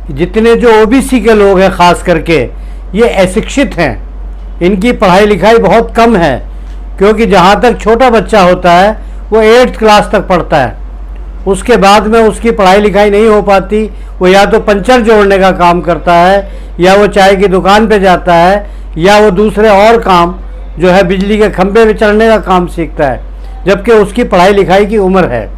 जितने जो ओबीसी के लोग हैं ख़ास करके, ये अशिक्षित हैं, इनकी पढ़ाई लिखाई बहुत कम है, क्योंकि जहाँ तक छोटा बच्चा होता है वो 8th क्लास तक पढ़ता है, उसके बाद में उसकी पढ़ाई लिखाई नहीं हो पाती। वो या तो पंचर जोड़ने का काम करता है, या वो चाय की दुकान पे जाता है, या वो दूसरे और काम जो है बिजली के खंभे पे चढ़ने का काम सीखता है, जबकि उसकी पढ़ाई लिखाई की उम्र है।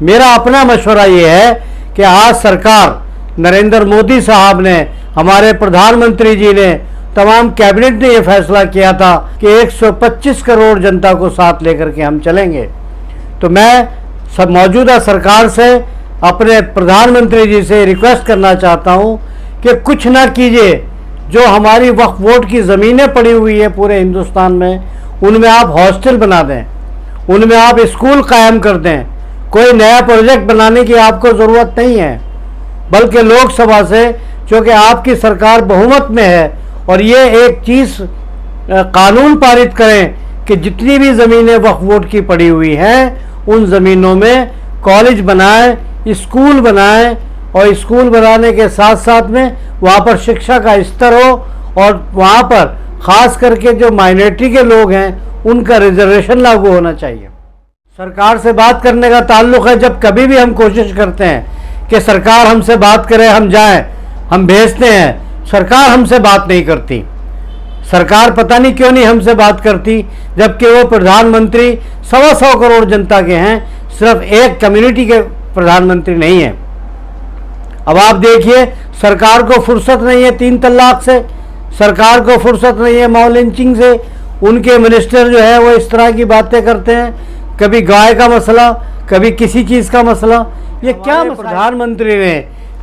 मेरा अपना मशवरा ये है कि आज सरकार, नरेंद्र मोदी साहब ने, हमारे प्रधानमंत्री जी ने, तमाम कैबिनेट ने ये फैसला किया था कि 125 करोड़ जनता को साथ लेकर के हम चलेंगे। तो मैं सब मौजूदा सरकार से, अपने प्रधानमंत्री जी से रिक्वेस्ट करना चाहता हूँ कि कुछ ना कीजिए, जो हमारी वक्फ बोर्ड की ज़मीनें पड़ी हुई है पूरे हिंदुस्तान में, उनमें आप हॉस्टल बना दें, उनमें आप स्कूल कायम कर दें। कोई नया प्रोजेक्ट बनाने की आपको ज़रूरत नहीं है, बल्कि लोकसभा से, चूँकि आपकी सरकार बहुमत में है, और ये एक चीज़ कानून पारित करें कि जितनी भी ज़मीनें वक्फ बोर्ड की पड़ी हुई हैं उन ज़मीनों में कॉलेज बनाएं, स्कूल बनाएं, और स्कूल बनाने के साथ साथ में वहाँ पर शिक्षा का स्तर हो, और वहाँ पर ख़ास करके जो माइनॉरिटी के लोग हैं उनका रिजर्वेशन लागू होना चाहिए। सरकार से बात करने का ताल्लुक़ है, जब कभी भी हम कोशिश करते हैं कि सरकार हमसे बात करे, हम जाएं, हम भेजते हैं, सरकार हमसे बात नहीं करती। सरकार पता नहीं क्यों नहीं हमसे बात करती, जबकि वो प्रधानमंत्री 125 करोड़ जनता के हैं, सिर्फ एक कम्युनिटी के प्रधानमंत्री नहीं हैं। अब आप देखिए, सरकार को फुर्सत नहीं है 3 तलाक से, सरकार को फुर्सत नहीं है मॉब लिंचिंग से। उनके मिनिस्टर जो है वो इस तरह की बातें करते हैं, कभी गाय का मसला, कभी किसी चीज़ का मसला। ये क्या प्रधानमंत्री ने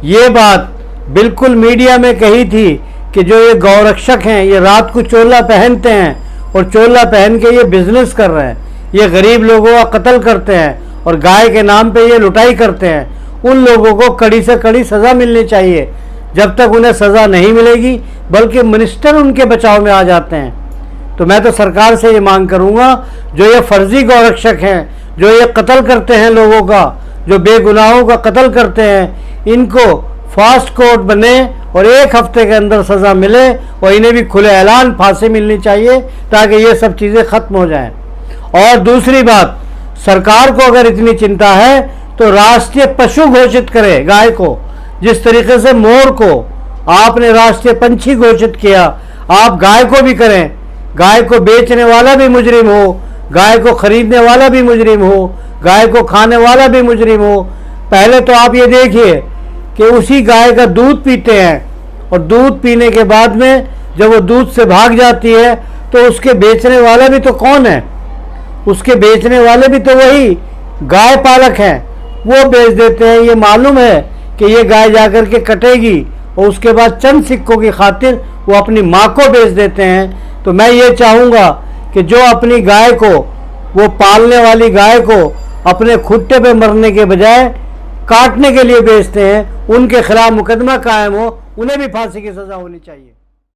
ये बात बिल्कुल मीडिया में कही थी कि जो ये गौरक्षक हैं ये रात को चोला पहनते हैं, और चोला पहन के ये बिजनेस कर रहे हैं, ये गरीब लोगों का कत्ल करते हैं और गाय के नाम पे ये लुटाई करते हैं। उन लोगों को कड़ी से कड़ी सज़ा मिलनी चाहिए। जब तक उन्हें सज़ा नहीं मिलेगी, बल्कि मिनिस्टर उनके बचाव में आ जाते हैं, तो मैं तो सरकार से ये मांग करूँगा, जो ये फर्जी गौरक्षक हैं, जो ये कत्ल करते हैं लोगों का, जो बेगुनाहों का कत्ल करते हैं, इनको फास्ट कोर्ट बने और 1 हफ्ते के अंदर सज़ा मिले, और इन्हें भी खुले ऐलान फांसी मिलनी चाहिए, ताकि ये सब चीज़ें ख़त्म हो जाएं। और दूसरी बात, सरकार को अगर इतनी चिंता है तो राष्ट्रीय पशु घोषित करे गाय को, जिस तरीके से मोर को आपने राष्ट्रीय पंछी घोषित किया, आप गाय को भी करें। गाय को बेचने वाला भी मुजरिम हो, गाय को खरीदने वाला भी मुजरिम हो, गाय को खाने वाला भी मुजरिम हो। पहले तो आप ये देखिए कि उसी गाय का दूध पीते हैं, और दूध पीने के बाद में जब वो दूध से भाग जाती है तो उसके बेचने वाला भी तो कौन है? उसके बेचने वाले भी तो वही गाय पालक हैं, वो बेच देते हैं। ये मालूम है कि ये गाय जाकर के कटेगी, और उसके बाद चंद सिक्कों की खातिर वो अपनी माँ को बेच देते हैं। तो मैं ये चाहूँगा कि जो अपनी गाय को, वो पालने वाली गाय को अपने खुट्टे पे मरने के बजाय काटने के लिए बेचते हैं, उनके खिलाफ मुकदमा कायम हो, उन्हें भी फांसी की सज़ा होनी चाहिए।